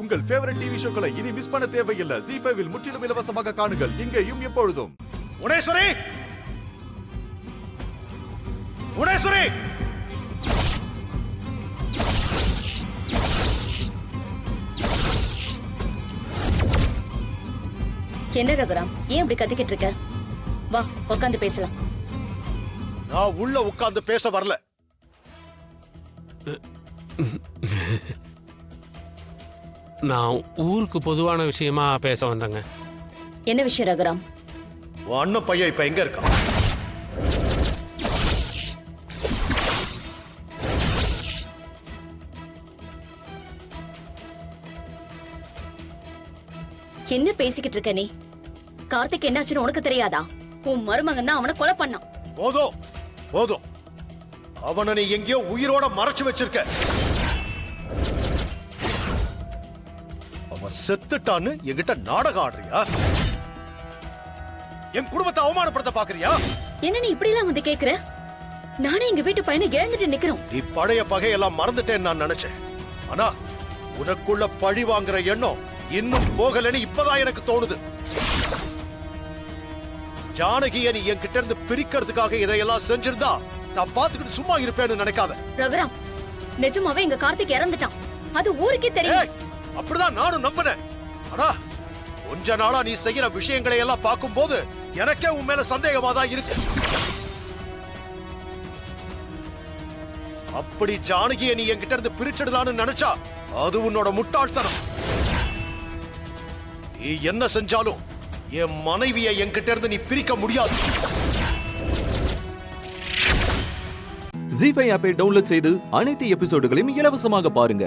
உங்கள் favourite TV ஷோக்களை இனி miss பண்ண தேவையில்லை. ZEE5 இல் முற்றிலும் இலவசமாக காணுங்கள். இங்கேயும் எப்பொழுதும். உனேஸ்வரி, உனேஸ்வரி, என்ன ரகுராம், ஏன் இப்படி கத்திக்கிட்டு இருக்க? வா, உட்காந்து பேசலாம். நான் உள்ள உட்கார்ந்து பேச வரல. நான் ஊருக்கு பொதுவான விஷயமா பேச வந்தேங்க. என்ன விஷயம் ரகுராம்? உன் அண்ணன் பையன் இப்ப எங்க இருக்கான்? என்ன பேசிக்கிட்டு இருக்க நீ? கார்த்திக் என்னாச்சுன்னு உனக்கு தெரியாதா? உன் மருமகன் தான் அவனை கொலை பண்ணான். போதும் போதும், அவனை நீ எங்கேயோ உயிரோட மறைச்சு வச்சிருக்க. அவன் செத்துட்டான்னு என்கிட்ட நாடகம் ஆடுறியா? என் குடும்பத்தை அவமானப்படுத்த பாக்குறியா? என்ன நீ இப்படி எல்லாம் வந்து கேக்குற? நானே எங்க வீட்டு பையனை இழந்துட்டு நிக்கிறோம். நீ பழைய பகையெல்லாம் மறந்துட்டேன்னு நான் நினைச்சேன். ஆனா உனக்குள்ள பழி வாங்குற எண்ணம் இன்னும் போகலன்னு இப்பதான் எனக்கு தோணுது. ஜானகியை நீ என்கிட்ட இருந்து பிரிக்கிறதுக்காக இதையெல்லாம் செஞ்சிருந்தா நான் பாத்துக்கிட்டு சும்மா இருப்பேன்னு நினைக்காத. ரகுராம், நிஜமாவே எங்க கார்த்திக் இறந்துட்டான். அது ஊருக்கே தெரியும். அப்படிதான் நானும் நம்பினேன். ஆனா கொஞ்ச நாளா நீ செய்யற விஷயங்களை எல்லாம் பார்க்கும் போது எனக்கே உன் மேல சந்தேகமா தான் இருக்கு. அப்படி ஜானகியை நீ என்கிட்ட இருந்து பிரிச்சிடலான்னு நினைச்சா அது உன்னோட முட்டாள்தனம். நீ என்ன செஞ்சாலும் என் மனைவியை என்கிட்ட இருந்து நீ பிரிக்க முடியாது. ZEE5 ஆப்பை டவுன்லோட் செய்து அனைத்து எபிசோடுகளையும் இலவசமாக பாருங்க.